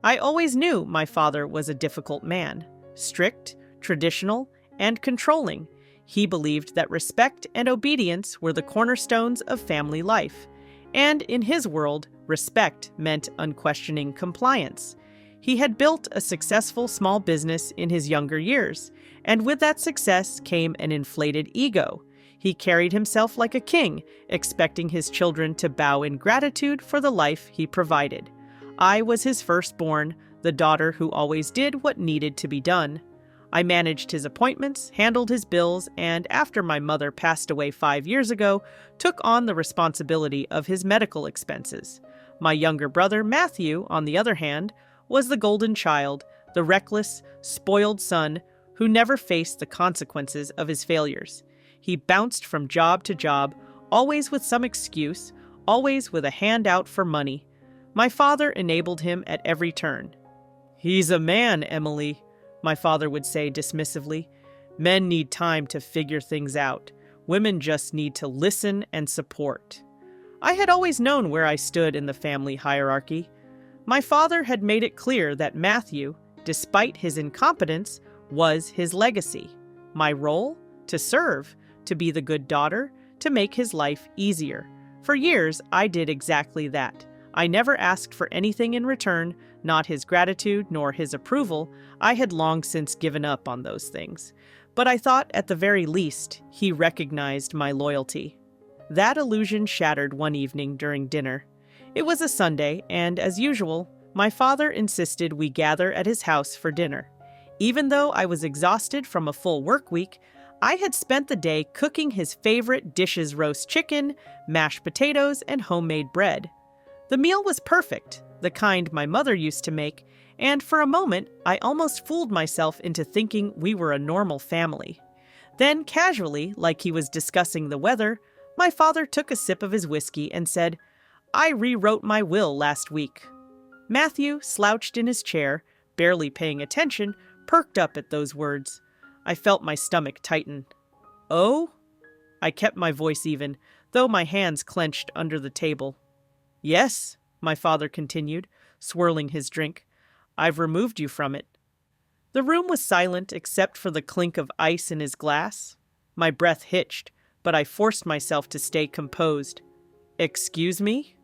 I always knew my father was a difficult man, strict, traditional, and controlling. He believed that respect and obedience were the cornerstones of family life, and in his world, respect meant unquestioning compliance. He had built a successful small business in his younger years, and with that success came an inflated ego. He carried himself like a king, expecting his children to bow in gratitude for the life he provided. I was his firstborn, the daughter who always did what needed to be done. I managed his appointments, handled his bills, and after my mother passed away 5 years ago, took on the responsibility of his medical expenses. My younger brother, Matthew, on the other hand, was the golden child, the reckless, spoiled son who never faced the consequences of his failures. He bounced from job to job, always with some excuse, always with a hand out for money. My father enabled him at every turn. "He's a man, Emily," my father would say dismissively. "Men need time to figure things out. Women just need to listen and support." I had always known where I stood in the family hierarchy. My father had made it clear that Matthew, despite his incompetence, was his legacy. My role? To serve, to be the good daughter, to make his life easier. For years, I did exactly that. I never asked for anything in return, not his gratitude nor his approval. I had long since given up on those things. But I thought, at the very least, he recognized my loyalty. That illusion shattered one evening during dinner. It was a Sunday, and as usual, my father insisted we gather at his house for dinner. Even though I was exhausted from a full work week, I had spent the day cooking his favorite dishes: roast chicken, mashed potatoes, and homemade bread. The meal was perfect, the kind my mother used to make, and for a moment I almost fooled myself into thinking we were a normal family. Then, casually, like he was discussing the weather, my father took a sip of his whiskey and said, "I rewrote my will last week." Matthew, slouched in his chair, barely paying attention, perked up at those words. I felt my stomach tighten. "Oh?" I kept my voice even, though my hands clenched under the table. "Yes," my father continued, swirling his drink. "I've removed you from it." The room was silent except for the clink of ice in his glass. My breath hitched, but I forced myself to stay composed. "Excuse me?"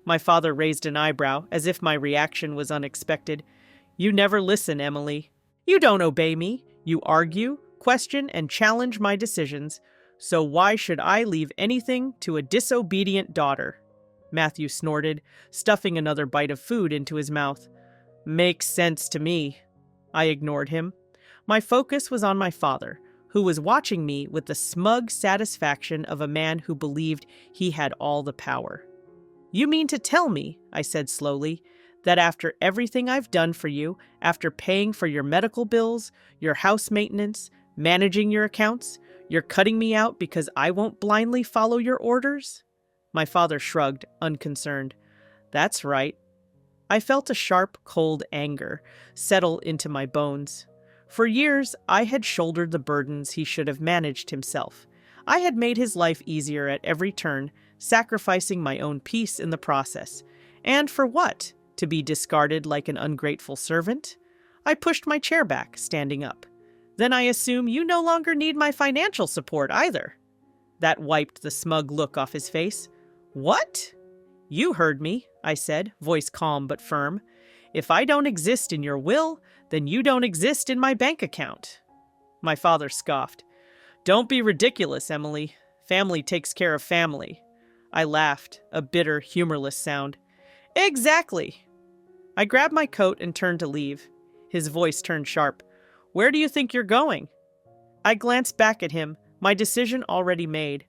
My father raised an eyebrow, as if my reaction was unexpected. "You never listen, Emily. You don't obey me. You argue, question, and challenge my decisions. So why should I leave anything to a disobedient daughter?" Matthew snorted, stuffing another bite of food into his mouth. "Makes sense to me." I ignored him. My focus was on my father, who was watching me with the smug satisfaction of a man who believed he had all the power. "You mean to tell me," I said slowly, "that after everything I've done for you, after paying for your medical bills, your house maintenance, managing your accounts, you're cutting me out because I won't blindly follow your orders?" My father shrugged, unconcerned. "That's right." I felt a sharp, cold anger settle into my bones. For years, I had shouldered the burdens he should have managed himself. I had made his life easier at every turn, sacrificing my own peace in the process. And for what? To be discarded like an ungrateful servant? I pushed my chair back, standing up. "Then I assume you no longer need my financial support either." That wiped the smug look off his face. "What?" "You heard me," I said, voice calm but firm. "If I don't exist in your will, then you don't exist in my bank account." My father scoffed. "Don't be ridiculous, Emily. Family takes care of family." I laughed, a bitter, humorless sound. "Exactly." I grabbed my coat and turned to leave. His voice turned sharp. "Where do you think you're going?" I glanced back at him, my decision already made.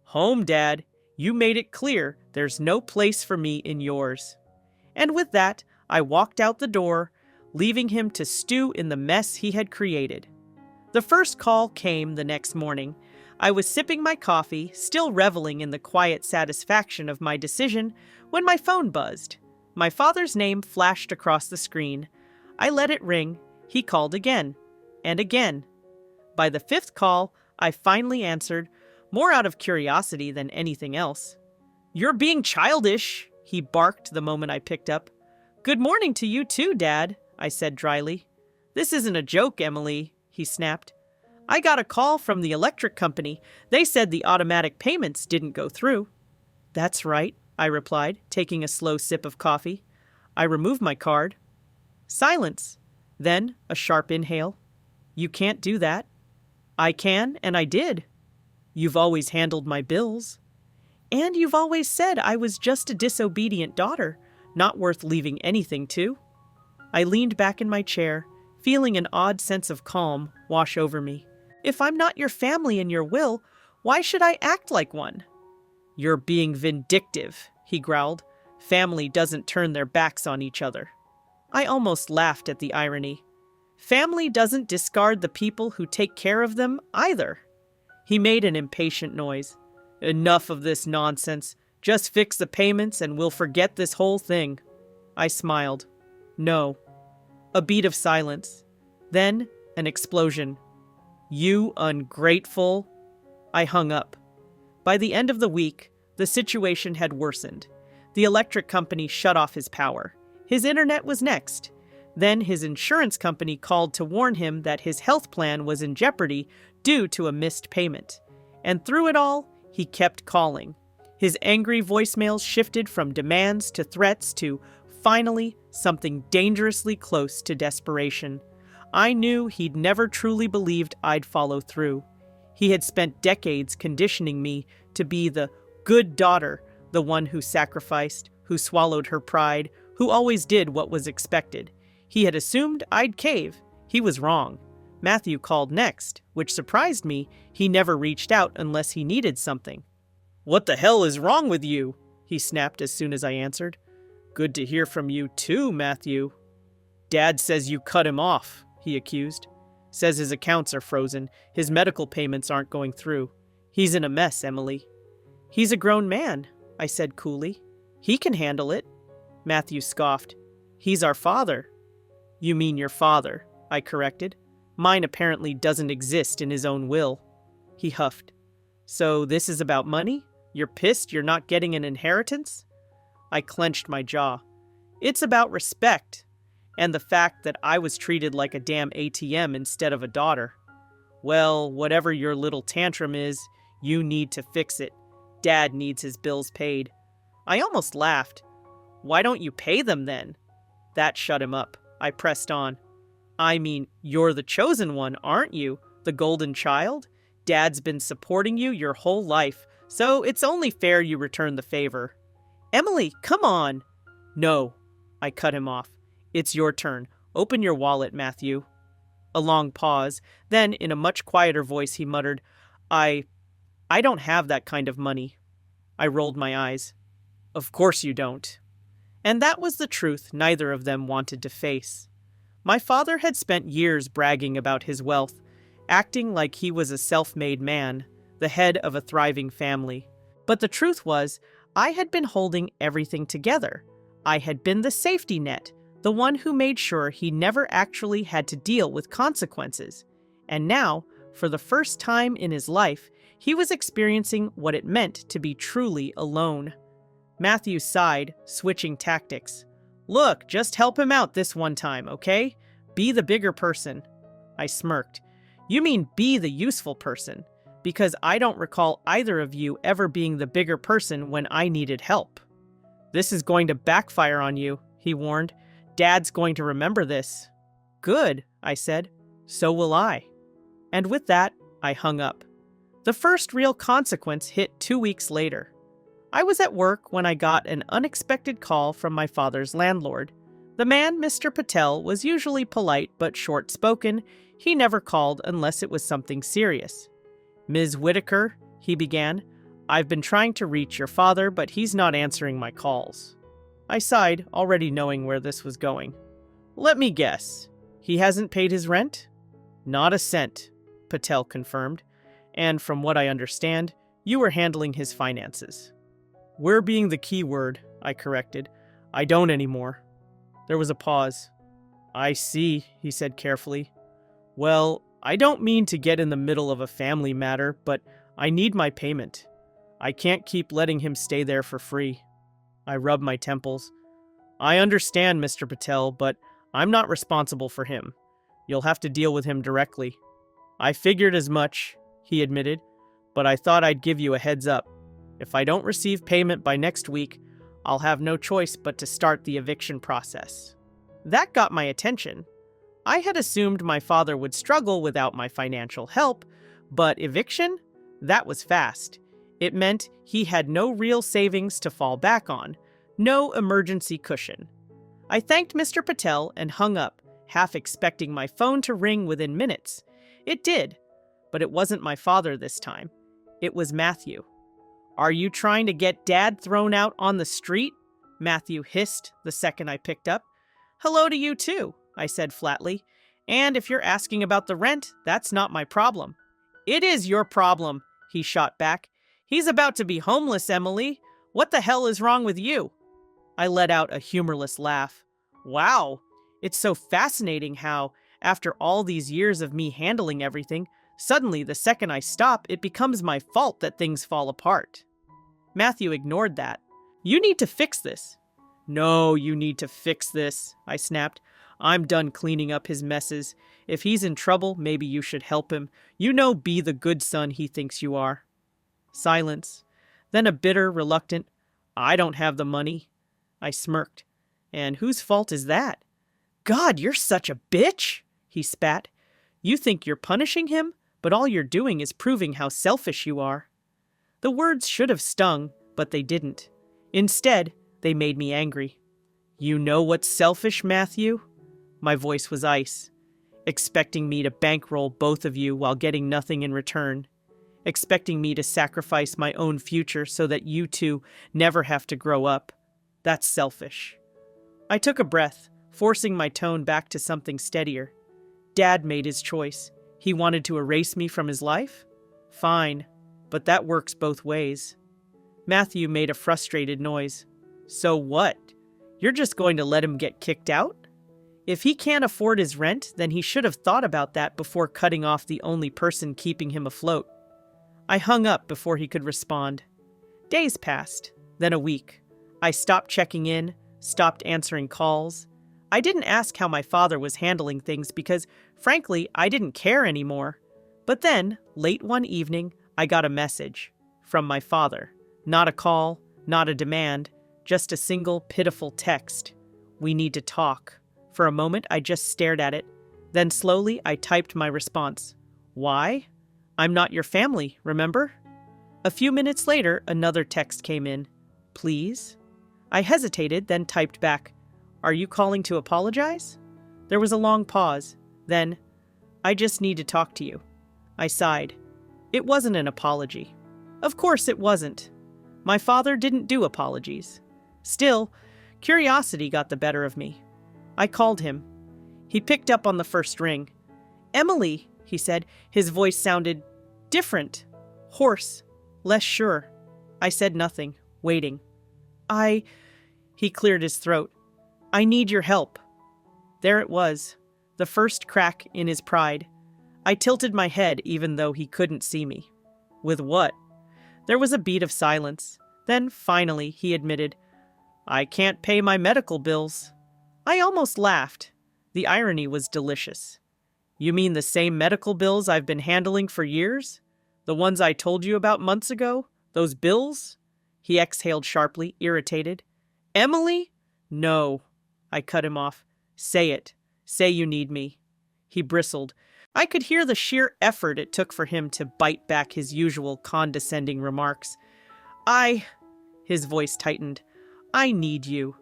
"Home, Dad. You made it clear there's no place for me in yours." And with that, I walked out the door, leaving him to stew in the mess he had created. The first call came the next morning. I was sipping my coffee, still reveling in the quiet satisfaction of my decision, when my phone buzzed. My father's name flashed across the screen. I let it ring. He called again, and again. By the fifth call, I finally answered, more out of curiosity than anything else. "You're being childish," he barked the moment I picked up. Good morning to you too, Dad, I said dryly. This isn't a joke, Emily, he snapped. I got a call from the electric company. They said the automatic payments didn't go through. That's right, I replied, taking a slow sip of coffee. I removed my card. Silence. Then a sharp inhale. You can't do that. I can, and I did. You've always handled my bills. And you've always said I was just a disobedient daughter, not worth leaving anything to. I leaned back in my chair, feeling an odd sense of calm wash over me. If I'm not your family in your will, why should I act like one? You're being vindictive, he growled. Family doesn't turn their backs on each other. I almost laughed at the irony. Family doesn't discard the people who take care of them either. He made an impatient noise. Enough of this nonsense. Just fix the payments and we'll forget this whole thing. I smiled. No. A beat of silence. Then an explosion. You ungrateful. I hung up. By the end of the week, the situation had worsened. The electric company shut off his power. His internet was next. Then his insurance company called to warn him that his health plan was in jeopardy due to a missed payment. And through it all, he kept calling. His angry voicemails shifted from demands to threats to, finally, something dangerously close to desperation. I knew he'd never truly believed I'd follow through. He had spent decades conditioning me to be the good daughter, the one who sacrificed, who swallowed her pride, who always did what was expected. He had assumed I'd cave. He was wrong. Matthew called next, which surprised me. He never reached out unless he needed something. What the hell is wrong with you? He snapped as soon as I answered. Good to hear from you too, Matthew. Dad says you cut him off, he accused. Says his accounts are frozen. His medical payments aren't going through. He's in a mess, Emily. He's a grown man, I said coolly. He can handle it. Matthew scoffed. He's our father. You mean your father, I corrected. Mine apparently doesn't exist in his own will. He huffed. So this is about money? You're pissed you're not getting an inheritance? I clenched my jaw. It's about respect, and the fact that I was treated like a damn ATM instead of a daughter. Well, whatever your little tantrum is, you need to fix it. Dad needs his bills paid. I almost laughed. Why don't you pay them then? That shut him up. I pressed on. I mean, you're the chosen one, aren't you? The golden child? Dad's been supporting you your whole life, so it's only fair you return the favor. Emily, come on! No, I cut him off. It's your turn. Open your wallet, Matthew. A long pause. Then, in a much quieter voice, he muttered, I don't have that kind of money. I rolled my eyes. Of course you don't. And that was the truth neither of them wanted to face. My father had spent years bragging about his wealth, acting like he was a self-made man, the head of a thriving family. But the truth was, I had been holding everything together. I had been the safety net, the one who made sure he never actually had to deal with consequences. And now, for the first time in his life, he was experiencing what it meant to be truly alone. Matthew sighed, switching tactics. Look, just help him out this one time, okay? Be the bigger person. I smirked. You mean be the useful person, because I don't recall either of you ever being the bigger person when I needed help. This is going to backfire on you, he warned. Dad's going to remember this. Good, I said. So will I. And with that, I hung up. The first real consequence hit 2 weeks later. I was at work when I got an unexpected call from my father's landlord. The man, Mr. Patel, was usually polite but short-spoken. He never called unless it was something serious. Ms. Whitaker, he began, I've been trying to reach your father, but he's not answering my calls. I sighed, already knowing where this was going. Let me guess. He hasn't paid his rent? Not a cent, Patel confirmed. And from what I understand, you were handling his finances. We're being the key word, I corrected. I don't anymore. There was a pause. I see, he said carefully. Well, I don't mean to get in the middle of a family matter, but I need my payment. I can't keep letting him stay there for free. I rubbed my temples. I understand, Mr. Patel, but I'm not responsible for him. You'll have to deal with him directly. I figured as much, he admitted, but I thought I'd give you a heads up. If I don't receive payment by next week, I'll have no choice but to start the eviction process. That got my attention. I had assumed my father would struggle without my financial help, but eviction? That was fast. It meant he had no real savings to fall back on, no emergency cushion. I thanked Mr. Patel and hung up, half expecting my phone to ring within minutes. It did, but it wasn't my father this time. It was Matthew. "Are you trying to get Dad thrown out on the street?" Matthew hissed the second I picked up. "Hello to you too," I said flatly. "And if you're asking about the rent, that's not my problem." "It is your problem," he shot back. "He's about to be homeless, Emily. What the hell is wrong with you?" I let out a humorless laugh. Wow, it's so fascinating how, after all these years of me handling everything, suddenly the second I stop, it becomes my fault that things fall apart. Matthew ignored that. "You need to fix this." "No, you need to fix this," I snapped. "I'm done cleaning up his messes. If he's in trouble, maybe you should help him. You know, be the good son he thinks you are." Silence. Then a bitter, reluctant, "I don't have the money." I smirked. "And whose fault is that?" "God, you're such a bitch," he spat. "You think you're punishing him, but all you're doing is proving how selfish you are." The words should have stung, but they didn't. Instead, they made me angry. "You know what's selfish, Matthew?" My voice was ice. "Expecting me to bankroll both of you while getting nothing in return. Expecting me to sacrifice my own future so that you two never have to grow up. That's selfish." I took a breath, forcing my tone back to something steadier. Dad made his choice. He wanted to erase me from his life? Fine, but that works both ways. Matthew made a frustrated noise. "So what? You're just going to let him get kicked out?" If he can't afford his rent, then he should have thought about that before cutting off the only person keeping him afloat. I hung up before he could respond. Days passed, then a week. I stopped checking in, stopped answering calls. I didn't ask how my father was handling things because, frankly, I didn't care anymore. But then, late one evening, I got a message from my father. Not a call, not a demand, just a single pitiful text. "We need to talk." For a moment, I just stared at it. Then slowly, I typed my response. "Why? I'm not your family, remember?" A few minutes later, another text came in. "Please?" I hesitated, then typed back, "Are you calling to apologize?" There was a long pause. Then, "I just need to talk to you." I sighed. It wasn't an apology. Of course it wasn't. My father didn't do apologies. Still, curiosity got the better of me. I called him. He picked up on the first ring. "Emily," he said. His voice sounded different, hoarse, less sure. I said nothing, waiting. He cleared his throat. "I need your help." There it was, the first crack in his pride. I tilted my head even though he couldn't see me. "With what?" There was a beat of silence. Then, finally, he admitted, "I can't pay my medical bills." I almost laughed. The irony was delicious. "You mean the same medical bills I've been handling for years? The ones I told you about months ago? Those bills?" He exhaled sharply, irritated. "Emily?" "No." I cut him off. "Say it. Say you need me." He bristled. I could hear the sheer effort it took for him to bite back his usual condescending remarks. His voice tightened. "I need you."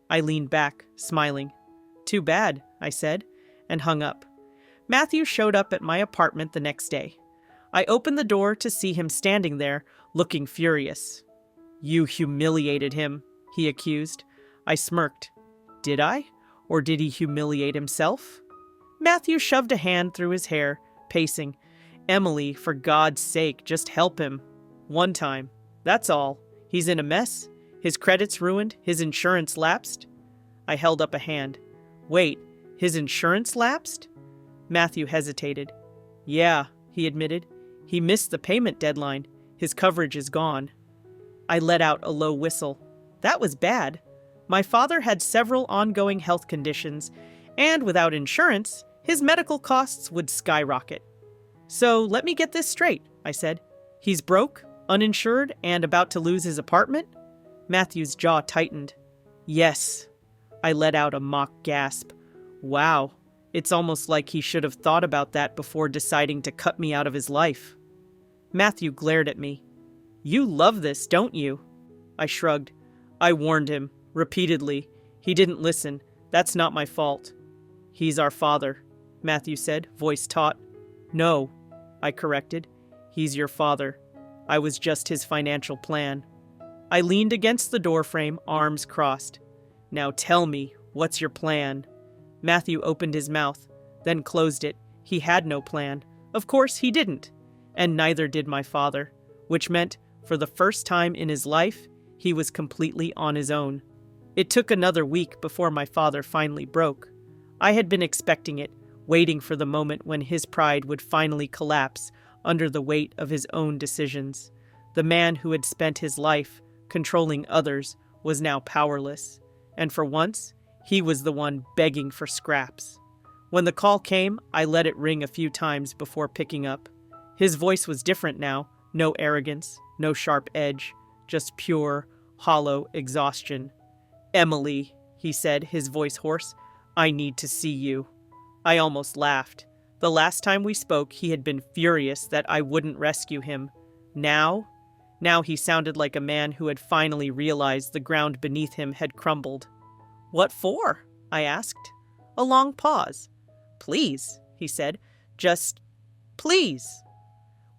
I leaned back, smiling. "Too bad," I said, and hung up. Matthew showed up at my apartment the next day. I opened the door to see him standing there, looking furious. "You humiliated him," he accused. I smirked. Did I? Or did he humiliate himself? Matthew shoved a hand through his hair, pacing. "Emily, for God's sake, just help him. One time. That's all. He's in a mess. His credit's ruined. His insurance lapsed." I held up a hand. "Wait, his insurance lapsed?" Matthew hesitated. "Yeah," he admitted. "He missed the payment deadline. His coverage is gone." I let out a low whistle. That was bad. My father had several ongoing health conditions, and without insurance, his medical costs would skyrocket. So let me get this straight, I said. He's broke, uninsured, and about to lose his apartment? Matthew's jaw tightened. Yes. I let out a mock gasp. Wow, it's almost like he should have thought about that before deciding to cut me out of his life. Matthew glared at me. You love this, don't you? I shrugged. I warned him, repeatedly. He didn't listen. That's not my fault. He's our father, Matthew said, voice taut. No, I corrected. He's your father. I was just his financial plan. I leaned against the doorframe, arms crossed. Now tell me, what's your plan? Matthew opened his mouth, then closed it. He had no plan. Of course he didn't. And neither did my father, which meant, for the first time in his life, he was completely on his own. It took another week before my father finally broke. I had been expecting it, waiting for the moment when his pride would finally collapse under the weight of his own decisions. The man who had spent his life controlling others was now powerless, and for once, he was the one begging for scraps. When the call came, I let it ring a few times before picking up. His voice was different now, no arrogance, no sharp edge, just pure, hollow exhaustion. Emily, he said, his voice hoarse, I need to see you. I almost laughed. The last time we spoke, he had been furious that I wouldn't rescue him. Now he sounded like a man who had finally realized the ground beneath him had crumbled. What for? I asked. A long pause. Please, he said. Just, please.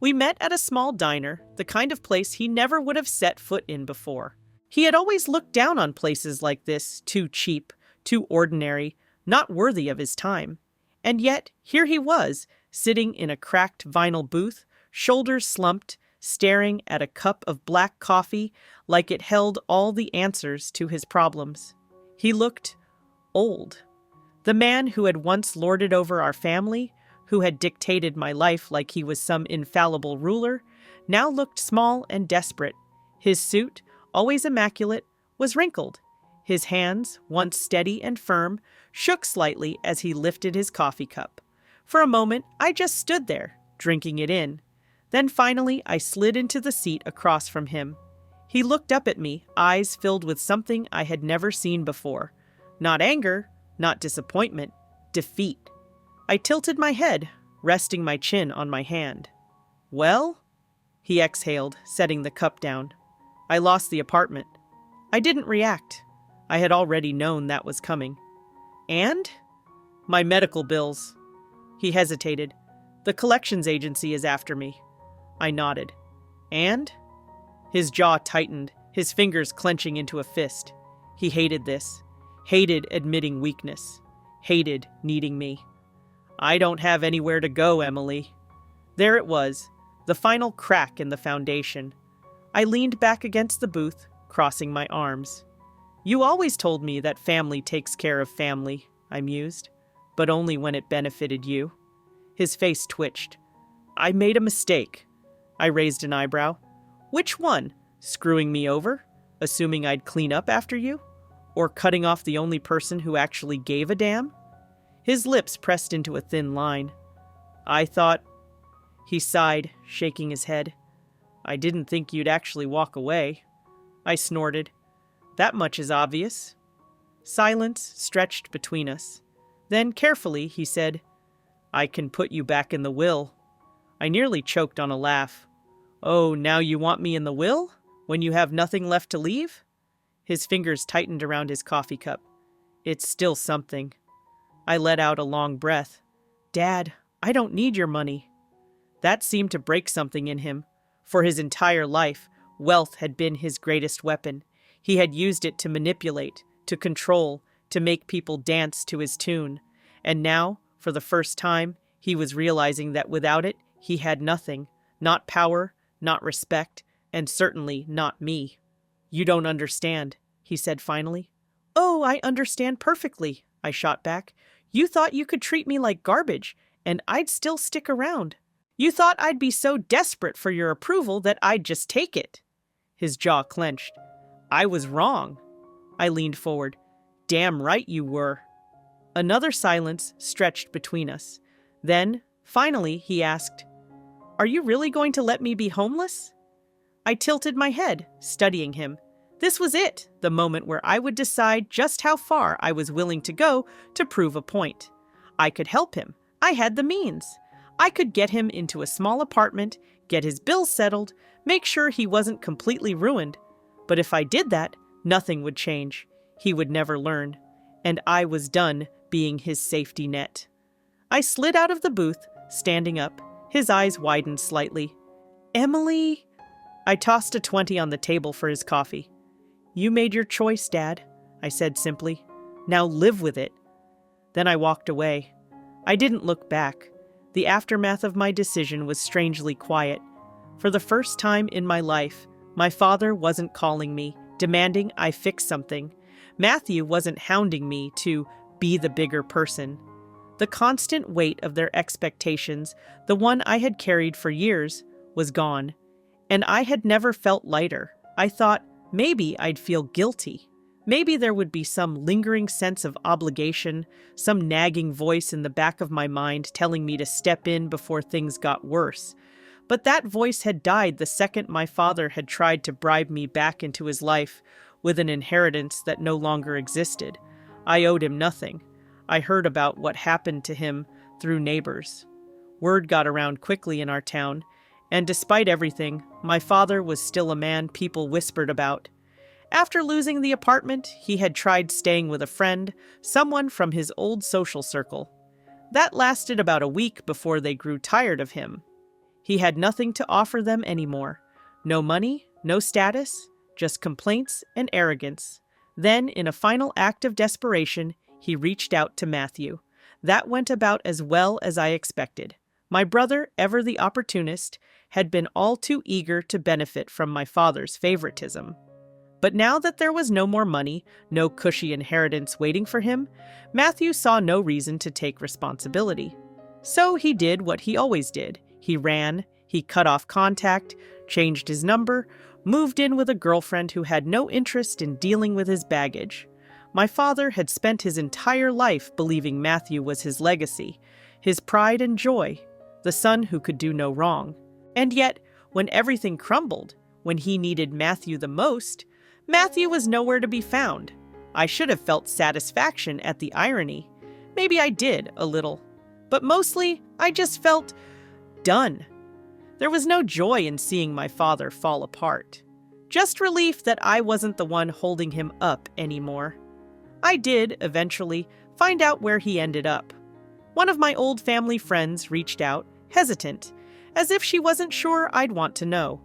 We met at a small diner, the kind of place he never would have set foot in before. He had always looked down on places like this, too cheap, too ordinary, not worthy of his time. And yet, here he was, sitting in a cracked vinyl booth, shoulders slumped, staring at a cup of black coffee like it held all the answers to his problems. He looked old. The man who had once lorded over our family, who had dictated my life like he was some infallible ruler, now looked small and desperate. His suit, always immaculate, was wrinkled. His hands, once steady and firm, shook slightly as he lifted his coffee cup. For a moment, I just stood there, drinking it in. Then finally, I slid into the seat across from him. He looked up at me, eyes filled with something I had never seen before. Not anger, not disappointment, defeat. I tilted my head, resting my chin on my hand. Well? He exhaled, setting the cup down. I lost the apartment. I didn't react. I had already known that was coming. And? My medical bills. He hesitated. The collections agency is after me. I nodded. And? His jaw tightened, his fingers clenching into a fist. He hated this. Hated admitting weakness. Hated needing me. I don't have anywhere to go, Emily. There it was, the final crack in the foundation. I leaned back against the booth, crossing my arms. You always told me that family takes care of family, I mused, but only when it benefited you. His face twitched. I made a mistake. I raised an eyebrow. Which one? Screwing me over? Assuming I'd clean up after you? Or cutting off the only person who actually gave a damn? His lips pressed into a thin line. I thought... He sighed, shaking his head. I didn't think you'd actually walk away. I snorted. That much is obvious. Silence stretched between us. Then, carefully, he said, I can put you back in the will. I nearly choked on a laugh. Oh, now you want me in the will? When you have nothing left to leave? His fingers tightened around his coffee cup. It's still something. I let out a long breath. Dad, I don't need your money. That seemed to break something in him. For his entire life, wealth had been his greatest weapon. He had used it to manipulate, to control, to make people dance to his tune. And now, for the first time, he was realizing that without it, he had nothing. Not power, not respect, and certainly not me. You don't understand, he said finally. Oh, I understand perfectly, I shot back. You thought you could treat me like garbage, and I'd still stick around. You thought I'd be so desperate for your approval that I'd just take it. His jaw clenched. I was wrong. I leaned forward. Damn right you were. Another silence stretched between us. Then, finally, he asked, Are you really going to let me be homeless? I tilted my head, studying him. This was it, the moment where I would decide just how far I was willing to go to prove a point. I could help him. I had the means. I could get him into a small apartment, get his bills settled, make sure he wasn't completely ruined. But if I did that, nothing would change. He would never learn. And I was done being his safety net. I slid out of the booth, standing up. His eyes widened slightly. Emily? I tossed a 20 on the table for his coffee. You made your choice, Dad, I said simply. Now live with it. Then I walked away. I didn't look back. The aftermath of my decision was strangely quiet. For the first time in my life, my father wasn't calling me, demanding I fix something. Matthew wasn't hounding me to be the bigger person. The constant weight of their expectations, the one I had carried for years, was gone. And I had never felt lighter. I thought maybe I'd feel guilty. Maybe there would be some lingering sense of obligation, some nagging voice in the back of my mind telling me to step in before things got worse. But that voice had died the second my father had tried to bribe me back into his life with an inheritance that no longer existed. I owed him nothing. I heard about what happened to him through neighbors. Word got around quickly in our town, and despite everything, my father was still a man people whispered about. After losing the apartment, he had tried staying with a friend, someone from his old social circle. That lasted about a week before they grew tired of him. He had nothing to offer them anymore. No money, no status, just complaints and arrogance. Then, in a final act of desperation, he reached out to Matthew. That went about as well as I expected. My brother, ever the opportunist, had been all too eager to benefit from my father's favoritism. But now that there was no more money, no cushy inheritance waiting for him, Matthew saw no reason to take responsibility. So he did what he always did. He ran, he cut off contact, changed his number, moved in with a girlfriend who had no interest in dealing with his baggage. My father had spent his entire life believing Matthew was his legacy, his pride and joy, the son who could do no wrong. And yet, when everything crumbled, when he needed Matthew the most, Matthew was nowhere to be found. I should have felt satisfaction at the irony. Maybe I did, a little. But mostly, I just felt done. There was no joy in seeing my father fall apart. Just relief that I wasn't the one holding him up anymore. I did, eventually, find out where he ended up. One of my old family friends reached out, hesitant, as if she wasn't sure I'd want to know.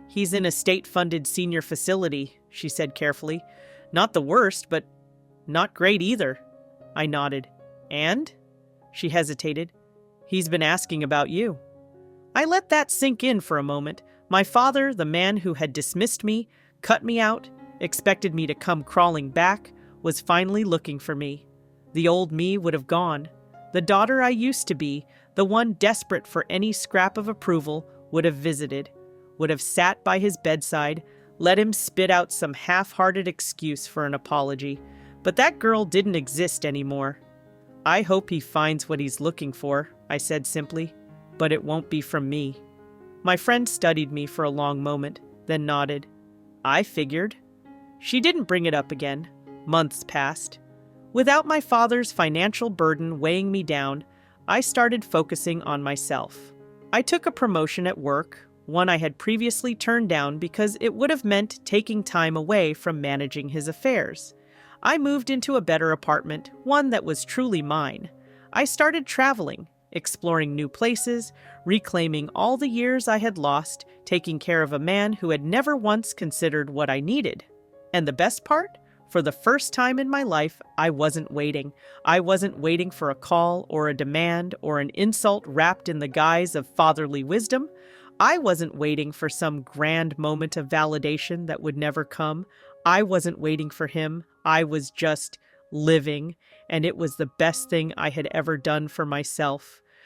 He's in a state-funded senior facility, she said carefully. Not the worst, but not great either. I nodded. And? She hesitated. He's been asking about you. I let that sink in for a moment. My father, the man who had dismissed me, cut me out, expected me to come crawling back, was finally looking for me. The old me would have gone. The daughter I used to be, the one desperate for any scrap of approval, would have visited, would have sat by his bedside, let him spit out some half-hearted excuse for an apology. But that girl didn't exist anymore. I hope he finds what he's looking for, I said simply, but it won't be from me. My friend studied me for a long moment, then nodded. I figured. She didn't bring it up again. Months passed. Without my father's financial burden weighing me down, I started focusing on myself. I took a promotion at work, one I had previously turned down because it would have meant taking time away from managing his affairs. I moved into a better apartment, one that was truly mine. I started traveling, exploring new places, reclaiming all the years I had lost, taking care of a man who had never once considered what I needed. And the best part? For the first time in my life, I wasn't waiting. I wasn't waiting for a call or a demand or an insult wrapped in the guise of fatherly wisdom. I wasn't waiting for some grand moment of validation that would never come. I wasn't waiting for him. I was just living, and it was the best thing I had ever done for myself.